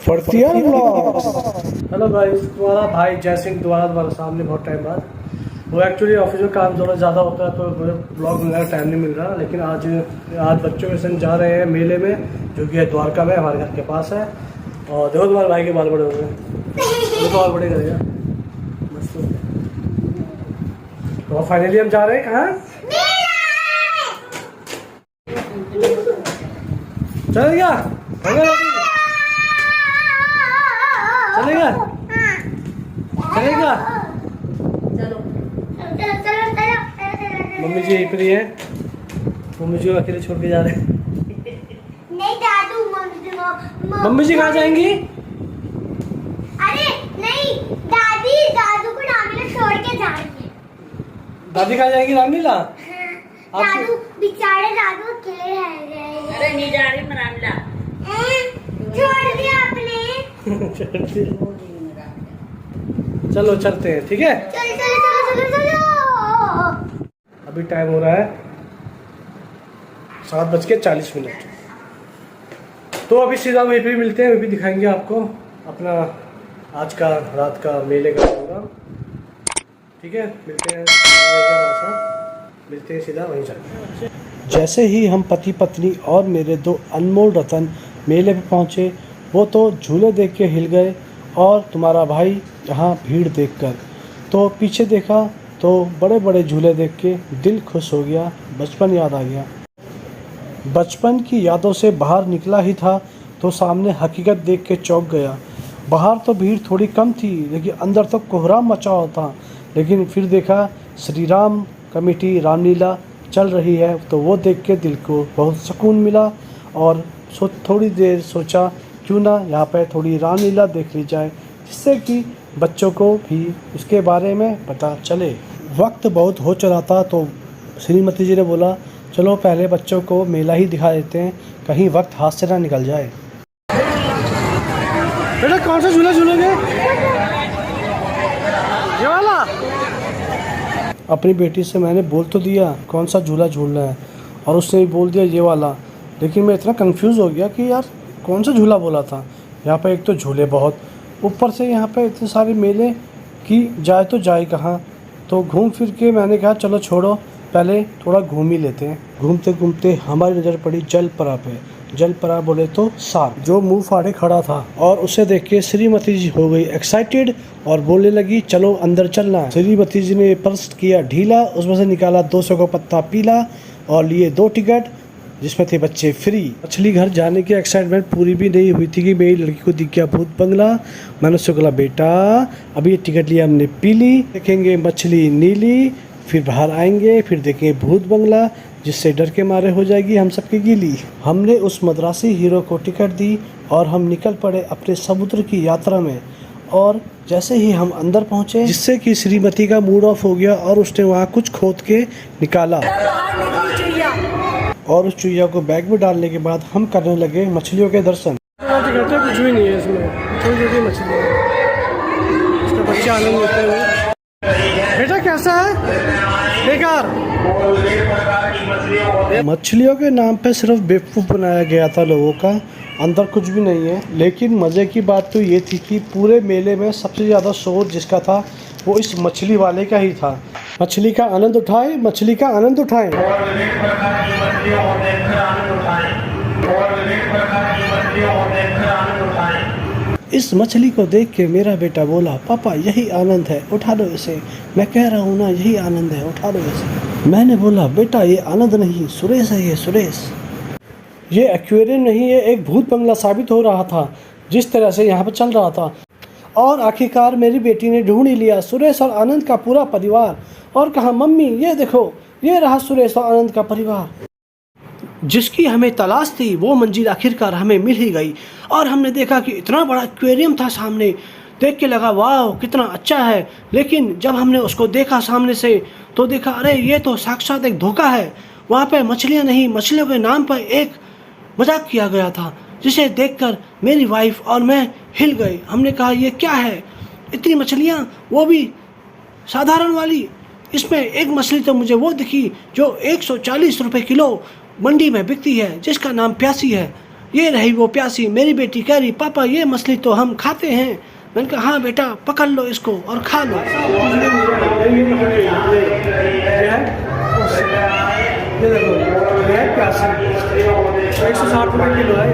फर्तियान blogs. Hello guys, तुम्हारा भाई जय सिंह दोबारा सामने बहुत टाइम बाद। वो एक्चुअली ऑफिस में काम थोड़ा ज़्यादा होता है तो मुझे ब्लॉग मिलने का टाइम नहीं मिल रहा। लेकिन आज बच्चों के संग जा रहे हैं मेले में, जो कि है द्वारका में, हमारे घर के पास है। और देखो तुम्हारे भाई के बाल बड़े हो गए, वो तो और बड़े करेगा मस्त। तो फाइनली हम जा रहे हैं कहाँ? चलेगा चलेगा चलेगा। मम्मी जी यहीं पर ही है, मम्मी जी को अकेले छोड़ के जा रहे हैं। नहीं दादू, मम्मी जी कहाँ जाएंगी? अरे नहीं दादी, दादू को रामलीला छोड़ के जाएंगे। दादी कहाँ जाएंगी? रामलीला? दादू बेचारे दादू अकेले रह गए। अरे नहीं जा रही रामलीला, छोड़ दिया आपने। चलो चलते हैं, ठीक है। चलो चलो चलो चलो चलो। अभी टाइम हो रहा है 7:40। तो अभी सीधा वहीं पे मिलते हैं, वहीं पे दिखाएंगे आपको अपना आज का रात का मेले का प्रोग्राम, ठीक है। मिलते हैं सीधा वहीं जाके। जैसे ही हम पति पत्नी और मेरे दो अनमोल रतन मेले पे पहुँचे, वो तो झूले देख के हिल गए और तुम्हारा भाई यहाँ भीड़ देखकर। तो पीछे देखा तो बड़े बड़े झूले देख के दिल खुश हो गया, बचपन याद आ गया। बचपन की यादों से बाहर निकला ही था तो सामने हकीकत देख के चौंक गया। बाहर तो भीड़ थोड़ी कम थी, लेकिन अंदर तो कोहराम मचा हुआ था। लेकिन फिर देखा श्री राम कमेटी रामलीला चल रही है, तो वो देख के दिल को बहुत सुकून मिला। और थोड़ी देर सोचा क्यों ना यहाँ पे थोड़ी रामलीला देख ली जाए, जिससे कि बच्चों को भी उसके बारे में पता चले। वक्त बहुत हो चला था तो श्रीमती जी ने बोला चलो पहले बच्चों को मेला ही दिखा देते हैं, कहीं वक्त हाथ से ना निकल जाए। बेटा कौन सा झूला झूलेंगे? ये वाला? अपनी बेटी से मैंने बोल तो दिया कौन सा झूला झूलना है, और उसने भी बोल दिया ये वाला। लेकिन मैं इतना कंफ्यूज हो गया कि यार कौन सा झूला बोला था। यहाँ पे एक तो झूले बहुत, ऊपर से यहाँ पे इतने सारे मेले की जाए तो जाए कहाँ। तो घूम फिर के मैंने कहा चलो छोड़ो, पहले थोड़ा घूम ही लेते हैं। घूमते घूमते हमारी नज़र पड़ी जलपरा पे। जलपरा बोले तो सांप, जो मुंह फाड़े खड़ा था, और उसे देख के श्रीमती जी हो गई एक्साइटेड और बोलने लगी चलो अंदर चलना है। श्रीमती जी ने पर्स किया ढीला, उसमें से निकाला 200 का पत्ता पीला और लिए 2 टिकट, जिसमें थे बच्चे फ्री। मछली घर जाने की एक्साइटमेंट पूरी भी नहीं हुई थी कि मेरी लड़की को दिख गया भूत बंगला। मैंने उससे बोला बेटा अभी ये टिकट लिया हमने पीली, देखेंगे मछली नीली, फिर बाहर आएंगे फिर देखेंगे भूत बंगला, जिससे डर के मारे हो जाएगी हम सबकी गीली। हमने उस मद्रासी हीरो को टिकट दी और हम निकल पड़े अपने समुद्र की यात्रा में। और जैसे ही हम अंदर पहुंचे, जिससे कि श्रीमती का मूड ऑफ हो गया और उसने वहाँ कुछ खोद के निकाला, और उस चुहिया को बैग में डालने के बाद हम करने लगे मछलियों के दर्शन। कुछ भी नहीं है इसमें, छोटी छोटी मछली है, इसका बच्चे आनंद लेते हैं। बेटा कैसा है? बेकार। मछलियों के नाम पे सिर्फ बेवकूफ़ बनाया गया था लोगों का, अंदर कुछ भी नहीं है। लेकिन मज़े की बात तो ये थी कि पूरे मेले में सबसे ज़्यादा शोर जिसका था वो इस मछली वाले का ही था। मछली का आनंद उठाएं, मछली का आनंद उठाएं। इस मछली को देख के मेरा बेटा बोला पापा यही आनंद है, उठा लो इसे। मैं कह रहा हूँ ना यही आनंद है, उठा लो इसे। मैंने बोला बेटा ये आनंद नहीं सुरेश है, ये सुरेश। ये एक्वेरियम नहीं, ये एक भूत बंगला साबित हो रहा था जिस तरह से यहाँ पर चल रहा था। और आखिरकार मेरी बेटी ने ढूंढ ही लिया सुरेश और आनंद का पूरा परिवार, और कहा मम्मी ये देखो ये रहा सुरेश और आनंद का परिवार। जिसकी हमें तलाश थी वो मंजिल आखिरकार हमें मिल ही गई। और हमने देखा कि इतना बड़ा एक्वेरियम था सामने, देख के लगा वाह कितना अच्छा है। लेकिन जब हमने उसको देखा सामने से तो देखा अरे ये तो साक्षात एक धोखा है। वहाँ पे मछलियाँ नहीं, मछलियों के नाम पर एक मजाक किया गया था, जिसे देखकर मेरी वाइफ और मैं हिल गए। हमने कहा ये क्या है, इतनी मछलियाँ, वो भी साधारण वाली। इसमें एक मछली तो मुझे वो दिखी जो 140 रुपये किलो मंडी में बिकती है, जिसका नाम प्यासी है। ये रही वो प्यासी। मेरी बेटी कह रही पापा ये मछली तो हम खाते हैं। मैंने कहा हाँ बेटा पकड़ लो इसको और खा लो। ये देखो ये है प्यासी, 160 रुपये किलो है।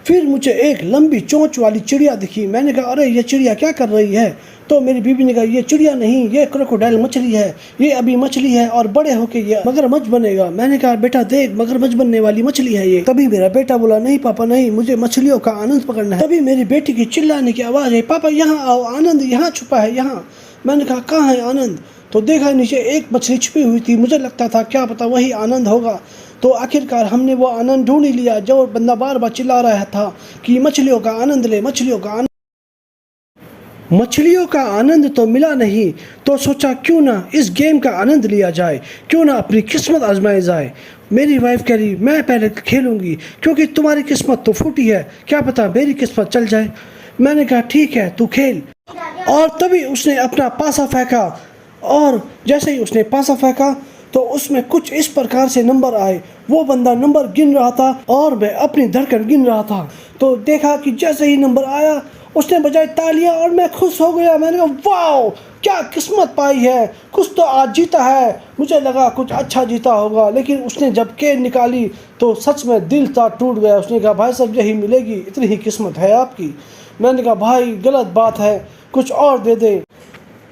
फिर मुझे एक लंबी चोंच वाली चिड़िया दिखी। मैंने कहा अरे ये चिड़िया क्या कर रही है? तो मेरी बीवी ने कहा ये चिड़िया नहीं, ये क्रोकोडाइल मछली है, ये अभी मछली है और बड़े होके ये मगरमच्छ बनेगा। मैंने कहा बेटा देख मगरमच्छ बनने वाली मछली है ये। तभी मेरा बेटा बोला नहीं पापा नहीं, मुझे मछलियों का आनंद पकड़ना है। तभी मेरी बेटी की चिल्लाने की आवाज़ है, पापा यहाँ आओ, आनंद यहाँ छुपा है यहाँ। मैंने कहा कहाँ है आनंद? तो देखा नीचे एक मछली छुपी हुई थी। मुझे लगता था क्या पता वही आनंद होगा। तो आखिरकार हमने वो आनंद ढूंढ ही लिया जो बंदा बार बार चिल्ला रहा था कि मछलियों का आनंद ले, मछलियों का आनंद। मछलियों का आनंद तो मिला नहीं, तो सोचा क्यों ना इस गेम का आनंद लिया जाए, क्यों ना अपनी किस्मत आजमाई जाए। मेरी वाइफ कह रही मैं पहले खेलूंगी क्योंकि तुम्हारी किस्मत तो फूटी है, क्या पता मेरी किस्मत चल जाए। मैंने कहा ठीक है तू खेल। और तभी उसने अपना पासा फेंका और जैसे ही उसने पासा फेंका तो उसमें कुछ इस प्रकार से नंबर आए। वो बंदा नंबर गिन रहा था और मैं अपनी धड़कन गिन रहा था। तो देखा कि जैसे ही नंबर आया उसने बजाई तालियां और मैं खुश हो गया। मैंने कहा वाओ क्या किस्मत पाई है, कुछ तो आज जीता है। मुझे लगा कुछ अच्छा जीता होगा, लेकिन उसने जब केन निकाली तो सच में दिल था टूट गया। उसने कहा भाई साहब यही मिलेगी, इतनी ही किस्मत है आपकी। मैंने कहा भाई गलत बात है, कुछ और दे दे।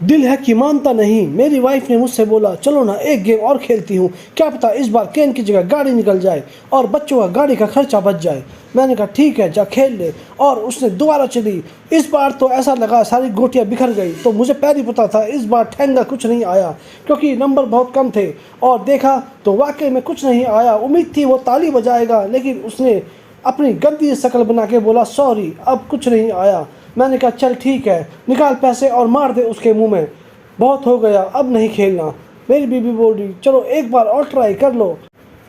दिल है कि मानता नहीं। मेरी वाइफ ने मुझसे बोला चलो ना एक गेम और खेलती हूँ, क्या पता इस बार केन की जगह गाड़ी निकल जाए और बच्चों का गाड़ी का खर्चा बच जाए। मैंने कहा ठीक है जा खेल ले। और उसने दोबारा चली। इस बार तो ऐसा लगा सारी गोटियाँ बिखर गई। तो मुझे पहले पता था इस बार ठेंगा कुछ नहीं आया क्योंकि नंबर बहुत कम थे। और देखा तो वाकई में कुछ नहीं आया। उम्मीद थी वो ताली बजाएगा, लेकिन उसने अपनी गंदी शक्ल बना के बोला सॉरी अब कुछ नहीं आया। मैंने कहा चल ठीक है, निकाल पैसे और मार दे उसके मुंह में, बहुत हो गया अब नहीं खेलना। मेरी बीवी बोल रही चलो एक बार और ट्राई कर लो।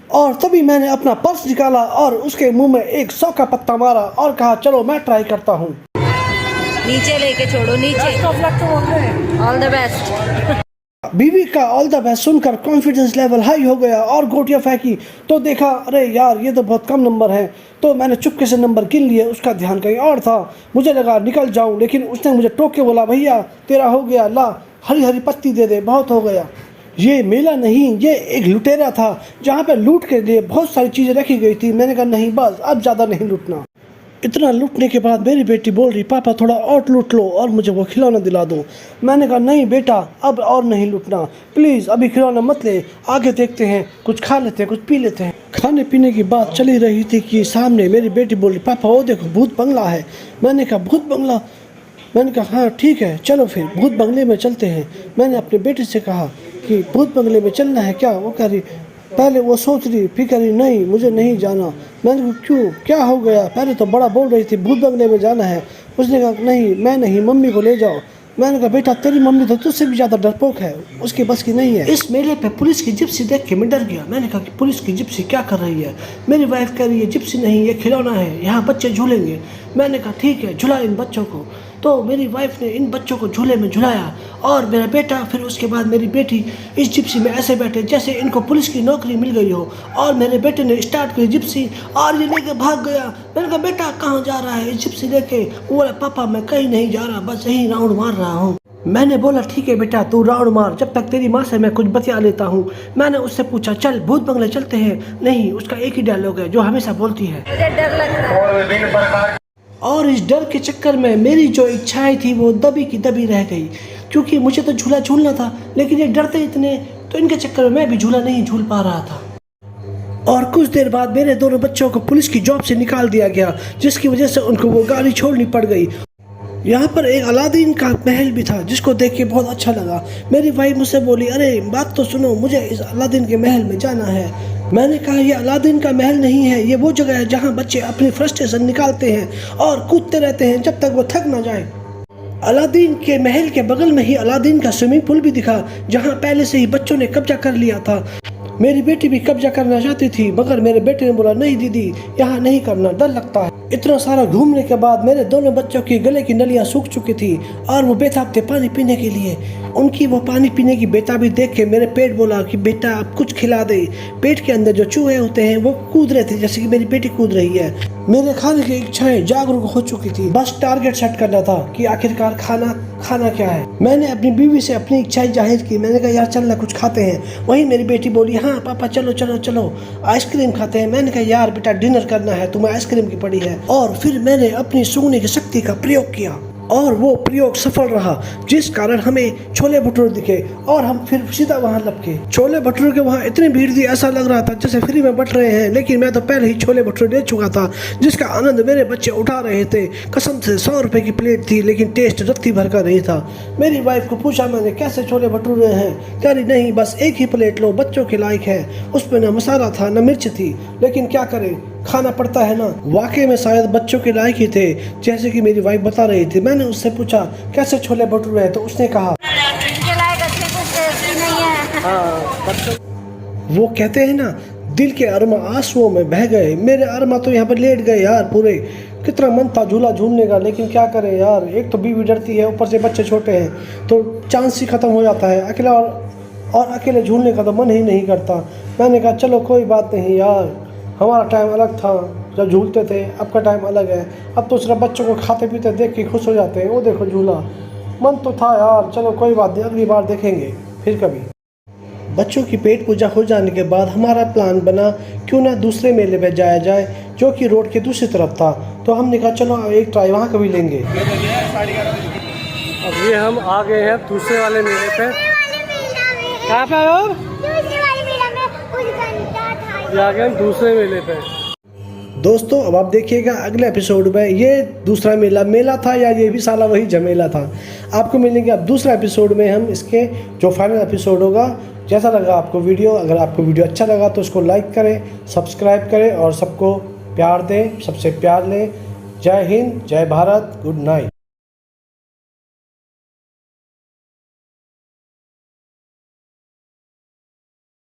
और तभी मैंने अपना पर्स निकाला और उसके मुंह में एक 100 का पत्ता मारा और कहा चलो मैं ट्राई करता हूँ। नीचे लेके छोड़ो, नीचे। All the best. बीवी का ऑल द बेस्ट सुनकर कॉन्फिडेंस लेवल हाई हो गया और गोटियां फेंकी। तो देखा अरे यार ये तो बहुत कम नंबर है। तो मैंने चुपके से नंबर गिन लिए, उसका ध्यान कहीं और था। मुझे लगा निकल जाऊं, लेकिन उसने मुझे टोक के बोला भैया तेरा हो गया, ला हरी हरी पत्ती दे दे, बहुत हो गया। ये मेला नहीं, ये एक लुटेरा था जहाँ पे लूट के लिए बहुत सारी चीज़ें रखी गई थी। मैंने कहा नहीं बस अब ज़्यादा नहीं लूटना। इतना लूटने के बाद मेरी बेटी बोल रही पापा थोड़ा और लूट लो और मुझे वो खिलौना दिला दो। मैंने कहा नहीं बेटा अब और नहीं लूटना, प्लीज़ अभी खिलौना मत ले, आगे देखते हैं, कुछ खा लेते हैं, कुछ पी लेते हैं। खाने पीने की बात चली रही थी कि सामने मेरी बेटी बोल रही पापा वो देखो भूत बंगला है। मैंने कहा भूत बंगला? मैंने कहा हाँ ठीक है चलो फिर भूत बंगले में चलते हैं। मैंने अपने बेटे से कहा कि भूत बंगले में चलना है क्या? वो कह रही पहले वो सोच रही फिर कह रही नहीं मुझे नहीं जाना। मैंने कहा क्यों क्या हो गया? पहले तो बड़ा बोल रही थी भूत बंगले में जाना है। उसने कहा नहीं मैं नहीं, मम्मी को ले जाओ। मैंने कहा बेटा तेरी मम्मी तो तुझसे भी ज़्यादा डरपोक है, उसकी बस की नहीं है। इस मेले पे पुलिस की जिप्सी देख के मैं डर गया। मैंने कहा कि पुलिस की जिप्सी क्या कर रही है? मेरी वाइफ कह रही है जिप्सी नहीं ये खिलौना है, यहाँ बच्चे झूलेंगे। मैंने कहा ठीक है झुला इन बच्चों को। तो मेरी वाइफ ने इन बच्चों को झूले में झुलाया और मेरा बेटा फिर उसके बाद मेरी बेटी इस जिप्सी में ऐसे बैठे जैसे इनको पुलिस की नौकरी मिल गई हो। और मेरे बेटे ने स्टार्ट करी जिप्सी और ये लेके भाग गया। मैंने कहा बेटा कहाँ जा रहा है इस जिप्सी लेके? वो बोला पापा मैं कहीं नहीं जा रहा, बस यहीं राउंड मार रहा हूँ। मैंने बोला ठीक है बेटा तू राउंड मार, जब तक तेरी माँ से मैं कुछ बतिया लेता हूँ। मैंने उससे पूछा चल भूत बंगले चलते हैं। नहीं उसका एक ही डायलॉग है जो हमेशा बोलती है मुझे डर लगता है। और इस डर के चक्कर में मेरी जो इच्छाएं थी वो दबी की दबी रह गई, क्योंकि मुझे तो झूला झूलना था, लेकिन ये डरते इतने तो इनके चक्कर में मैं भी झूला नहीं झूल पा रहा था। और कुछ देर बाद मेरे दोनों बच्चों को पुलिस की जॉब से निकाल दिया गया, जिसकी वजह से उनको वो गाड़ी छोड़नी पड़ गई। यहाँ पर एक अलादीन का महल भी था जिसको देख के बहुत अच्छा लगा। मेरी वाइफ मुझसे बोली अरे बात तो सुनो, मुझे इस अलादीन के महल में जाना है। मैंने कहा ये अलादीन का महल नहीं है, ये वो जगह है जहाँ बच्चे अपनी फ्रस्ट्रेशन निकालते हैं और कूदते रहते हैं जब तक वो थक ना जाए। अलादीन के महल के बगल में ही अलादीन का स्विमिंग पूल भी दिखा, जहाँ पहले से ही बच्चों ने कब्जा कर लिया था। मेरी बेटी भी कब्जा करना चाहती थी, मगर मेरे बेटे ने बोला नहीं दीदी, यहाँ नहीं करना, डर लगता है। इतना सारा घूमने के बाद मेरे दोनों बच्चों की गले की नलियाँ सूख चुकी थी और वो बेताब थे पानी पीने के लिए। उनकी वो पानी पीने की बेताबी देख के मेरे पेट बोला कि बेटा आप कुछ खिला दे। पेट के अंदर जो चूहे होते हैं वो कूद रहे थे, जैसे कि मेरी बेटी कूद रही है। मेरे खाने की इच्छाएं जागरूक हो चुकी थी, बस टारगेट सेट करना था कि आखिरकार खाना क्या है। मैंने अपनी बीवी से अपनी इच्छाएं जाहिर की। मैंने कहा यार चलना कुछ खाते हैं। वहीं मेरी बेटी बोली हाँ पापा चलो चलो चलो आइसक्रीम खाते हैं। मैंने कहा यार बेटा डिनर करना है, तुम्हें आइसक्रीम की पड़ी है। और फिर मैंने अपनी सूंघने की शक्ति का प्रयोग किया और वो प्रयोग सफल रहा, जिस कारण हमें छोले भटूरे दिखे और हम फिर सीधा वहाँ लपके। छोले भटूरे के वहाँ इतनी भीड़ थी, ऐसा लग रहा था जैसे फ्री में बट रहे हैं। लेकिन मैं तो पहले ही छोले भटूरे ले चुका था, जिसका आनंद मेरे बच्चे उठा रहे थे। कसम से 100 रुपये की प्लेट थी, लेकिन टेस्ट रत्ती भर का नहीं था। मेरी वाइफ को पूछा मैंने कैसे छोले भटूरे हैं, कह रही नहीं बस एक ही प्लेट लो, बच्चों के लायक है। उसमें न मसाला था न मिर्च थी, लेकिन क्या करें खाना पड़ता है ना। वाकई में शायद बच्चों के लायक ही थे, जैसे कि मेरी वाइफ बता रही थी। मैंने उससे पूछा कैसे छोले भटूरे हैं, तो उसने कहा इनके लायक अच्छे कुछ टेस्टी नहीं है। हाँ, वो कहते हैं ना दिल के अरमा आंसुओं में बह गए। मेरे अरमा तो यहाँ पर लेट गए यार पूरे। कितना मन था झूला झूलने का, लेकिन क्या करें यार, एक तो बीवी डरती है, ऊपर से बच्चे छोटे हैं, तो चांस ही खत्म हो जाता है। अकेला और अकेले झूलने का तो मन ही नहीं करता। मैंने कहा चलो कोई बात नहीं यार, हमारा टाइम अलग था जब झूलते थे, अब का टाइम अलग है। अब तो सिर्फ बच्चों को खाते पीते देख के खुश हो जाते हैं। वो देखो झूला, मन तो था यार, चलो कोई बात नहीं, अगली बार देखेंगे फिर कभी। बच्चों की पेट पूजा हो जाने के बाद हमारा प्लान बना क्यों ना दूसरे मेले पे जाया जाए, जो कि रोड के दूसरी तरफ था। तो हमने कहा चलो एक ट्राई वहाँ कभी लेंगे। अब ये हम आ गए हैं दूसरे वाले मेले पे। कहाँ पे आए हो? आ गए हम दूसरे मेले पे। दोस्तों अब आप देखिएगा अगले एपिसोड में ये दूसरा मेला था या ये भी साला वही झमेला था। आपको मिलेंगे अब दूसरा एपिसोड में हम इसके जो फाइनल एपिसोड होगा। जैसा लगा आपको वीडियो, अगर आपको वीडियो अच्छा लगा तो उसको लाइक करें, सब्सक्राइब करें और सबको प्यार दें, सबसे प्यार लें। जय हिंद, जय भारत, गुड नाइट।